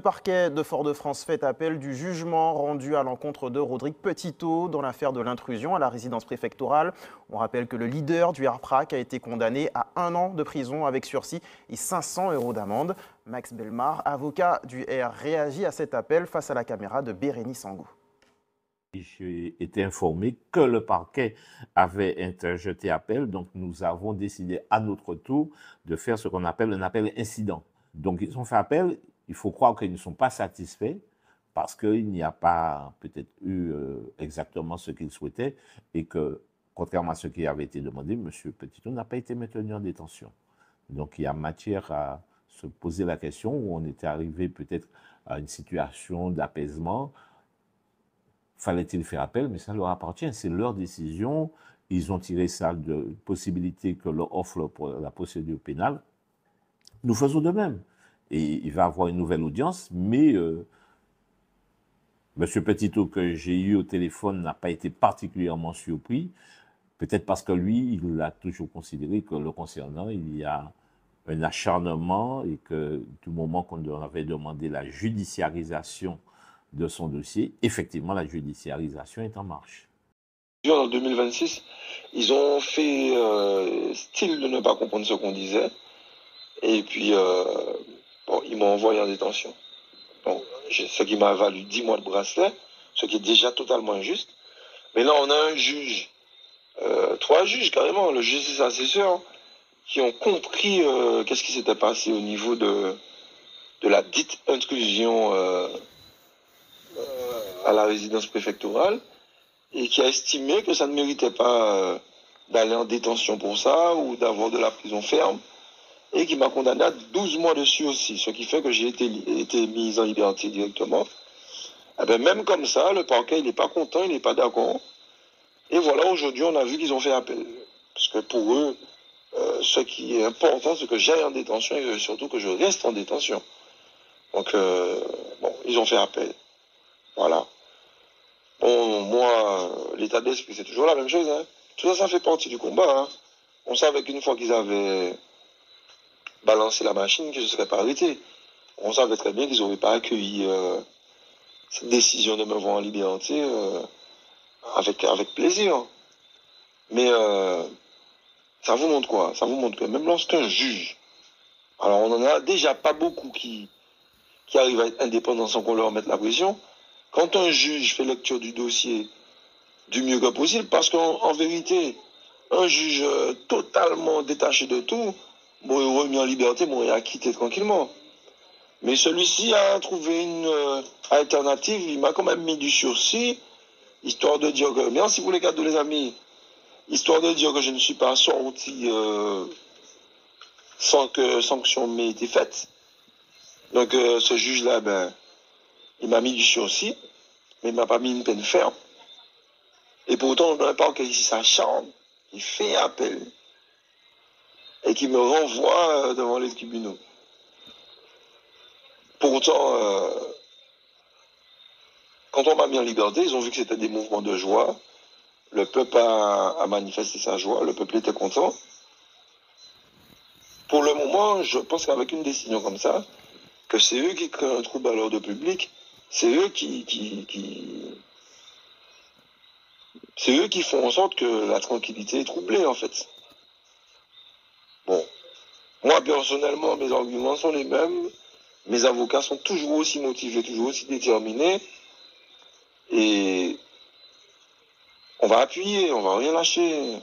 parquet de Fort-de-France fait appel du jugement rendu à l'encontre de Rodrigue Petitot dans l'affaire de l'intrusion à la résidence préfectorale. On rappelle que le leader du Harprac a été condamné à 1 an de prison avec sursis et 500 € d'amende. Max Belmar, avocat du R, réagit à cet appel face à la caméra de Bérénice Angou. J'ai été informé que le parquet avait interjeté appel, donc nous avons décidé à notre tour de faire ce qu'on appelle un appel incident. Donc ils ont fait appel, il faut croire qu'ils ne sont pas satisfaits parce qu'il n'y a pas peut-être eu exactement ce qu'ils souhaitaient et que, contrairement à ce qui avait été demandé, M. Petitot n'a pas été maintenu en détention. Donc il y a matière à se poser la question où on était arrivé peut-être à une situation d'apaisement. Fallait-il faire appel? Mais ça leur appartient, c'est leur décision. Ils ont tiré ça de possibilités que leur offre la procédure pénale. Nous faisons de même. Et il va y avoir une nouvelle audience, mais M. Petitot, que j'ai eu au téléphone, n'a pas été particulièrement surpris. Peut-être parce que lui, il a toujours considéré que le concernant, il y a un acharnement et que du moment qu'on avait demandé la judiciarisation de son dossier, effectivement, la judiciarisation est en marche. En 2026, ils ont fait style de ne pas comprendre ce qu'on disait. Et puis, ils m'ont envoyé en détention. Donc, ce qui m'a valu 10 mois de bracelet, ce qui est déjà totalement injuste. Mais là, on a un juge, 3 juges carrément, le juge et ses assesseurs, qui ont compris qu'est-ce qui s'était passé au niveau de la dite intrusion à la résidence préfectorale et qui a estimé que ça ne méritait pas d'aller en détention pour ça ou d'avoir de la prison ferme et qui m'a condamné à 12 mois de sursis, ce qui fait que j'ai été mis en liberté directement. Et bien, même comme ça, le parquet il n'est pas content, il n'est pas d'accord. Et voilà, aujourd'hui, on a vu qu'ils ont fait appel. Parce que pour eux, ce qui est important, c'est que j'aille en détention et surtout que je reste en détention. Donc, ils ont fait appel. Voilà. Bon, moi, l'état d'esprit, c'est toujours la même chose. Hein. Tout ça, ça fait partie du combat. Hein. On savait qu'une fois qu'ils avaient balancé la machine, qu'ils ne se seraient pas arrêtés. On savait très bien qu'ils n'auraient pas accueilli cette décision de me voir en liberté avec plaisir. Mais ça vous montre quoi? Ça vous montre que même lorsqu'un juge, alors on n'en a déjà pas beaucoup qui arrivent à être indépendants sans qu'on leur mette la pression. Quand un juge fait lecture du dossier du mieux que possible, parce qu'en vérité, un juge totalement détaché de tout, m'aurait remis en liberté, m'aurait acquitté tranquillement. Mais celui-ci a trouvé une alternative, il m'a quand même mis du sursis, histoire de dire que, merci pour les cadeaux les amis, histoire de dire que je ne suis pas sorti sans que sanction m'ait été faite. Donc ce juge-là, il m'a mis du sursis, mais il ne m'a pas mis une peine ferme. Et pourtant, dans un parquet ici s'acharne, il fait appel et qui me renvoie devant les tribunaux. Pourtant, quand on m'a mis en liberté, ils ont vu que c'était des mouvements de joie. Le peuple a manifesté sa joie, le peuple était content. Pour le moment, je pense qu'avec une décision comme ça, que c'est eux qui créent un trouble à l'ordre public, c'est eux c'est eux qui font en sorte que la tranquillité est troublée, en fait. Bon, moi, personnellement, mes arguments sont les mêmes. Mes avocats sont toujours aussi motivés, toujours aussi déterminés. Et on va appuyer, on va rien lâcher.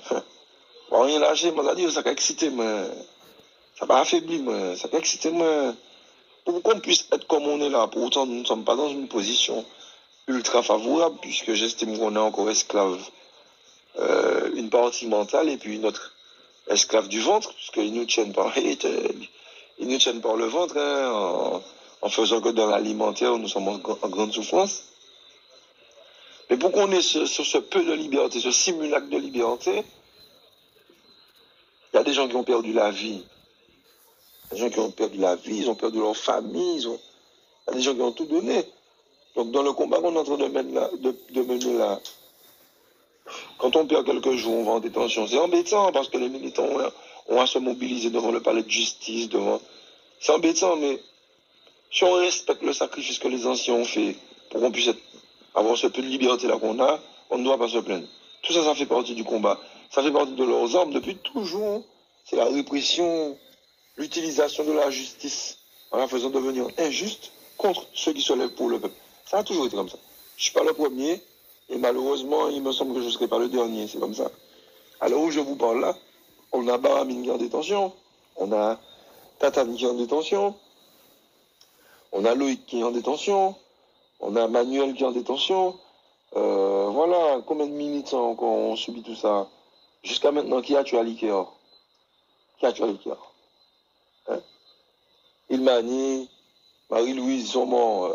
On va rien lâcher, moi, ça va exciter, moi. Ça va affaiblir, moi. Ça va exciter, moi. Pour qu'on puisse être comme on est là, pour autant, nous ne sommes pas dans une position ultra favorable, puisque j'estime qu'on est encore esclave. Une partie mentale et puis une autre esclave du ventre, puisqu'ils nous tiennent par le ventre, hein, en faisant que dans l'alimentaire, nous sommes en grande souffrance. Mais pour qu'on ait sur ce peu de liberté, ce simulacre de liberté, il y a des gens qui ont perdu la vie. Des gens qui ont perdu la vie, ils ont perdu leur famille, il y a des gens qui ont tout donné. Donc dans le combat qu'on est en train de mener là, quand on perd quelques jours, on va en détention. C'est embêtant parce que les militants ont à se mobiliser devant le palais de justice, C'est embêtant, mais Si on respecte le sacrifice que les anciens ont fait pour qu'on puisse avoir ce peu de liberté-là qu'on a, on ne doit pas se plaindre. Tout ça, ça fait partie du combat. Ça fait partie de leurs armes depuis toujours. C'est la répression, l'utilisation de la justice en la faisant devenir injuste contre ceux qui se lèvent pour le peuple. Ça a toujours été comme ça. Je ne suis pas le premier et malheureusement, il me semble que je ne serai pas le dernier. C'est comme ça. Alors où je vous parle là, on a Baramine qui est en détention, on a Tatane qui est en détention, on a Loïc qui est en détention, on a Manuel qui est en détention. Voilà, combien de militants encore ont subi tout ça? Jusqu'à maintenant, qui a tué Alikéor? Qui a tué Alikéor? Hein? Ilmani, Marie-Louise sont morts.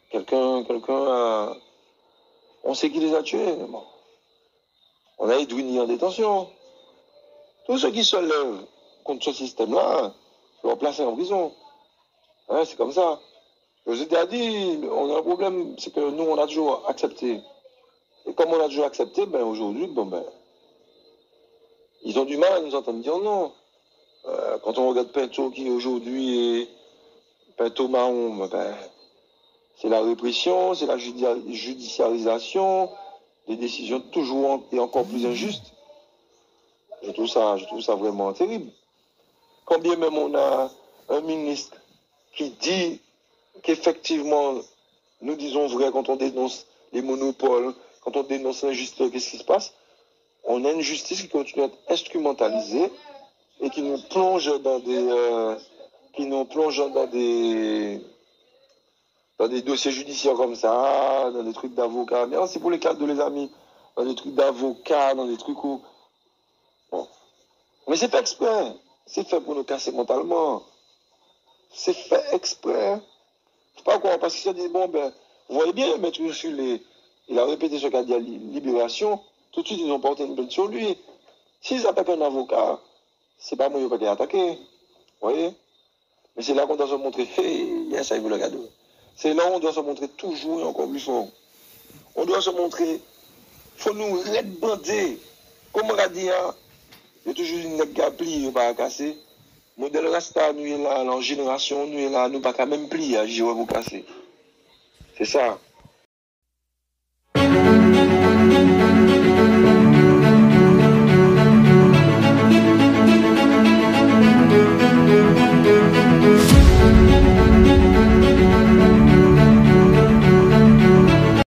Quelqu'un a... On sait qui les a tués. Bon. On a Edwini en détention. Tous ceux qui se lèvent contre ce système-là, ils vont placer en prison. Hein, c'est comme ça. Je vous ai déjà dit, on a un problème, c'est que nous, on a toujours accepté. Et comme on a toujours accepté, ben aujourd'hui, ils ont du mal à nous entendre dire non. Quand on regarde Pinto qui aujourd'hui est Pinto Mahon, c'est la répression, c'est la judiciarisation, des décisions toujours et encore plus injustes. Je trouve ça vraiment terrible. Quand bien même on a un ministre qui dit qu'effectivement, nous disons vrai quand on dénonce les monopoles, quand on dénonce l'injustice, qu'est-ce qui se passe? On a une justice qui continue à être instrumentalisée et qui nous plonge dans des dossiers judiciaires comme ça, dans des trucs d'avocats. Mais c'est pour les cadres de les amis, dans des trucs d'avocats, dans des trucs où... Bon. Mais c'est fait exprès. C'est fait pour nous casser mentalement. C'est fait exprès. C'est pas quoi, parce qu'ils se disent, vous voyez bien, Maître Ursule, il a répété ce qu'a dit à Libération, tout de suite ils ont porté une plainte sur lui. S'ils attaquent un avocat, c'est pas moi qui vais attaquer. Vous voyez? Mais c'est là qu'on doit se montrer, ça il veut le cadeau. C'est là où on doit se montrer toujours et encore plus fort. On doit se montrer, il faut nous rebander. Comme on a dit, il y a toujours une nègre qui a plié, il pas casser. Modèle Rasta, nous est là, en génération, nous est là, nous pas qu'à même plier, j'y vais vous casser. C'est ça.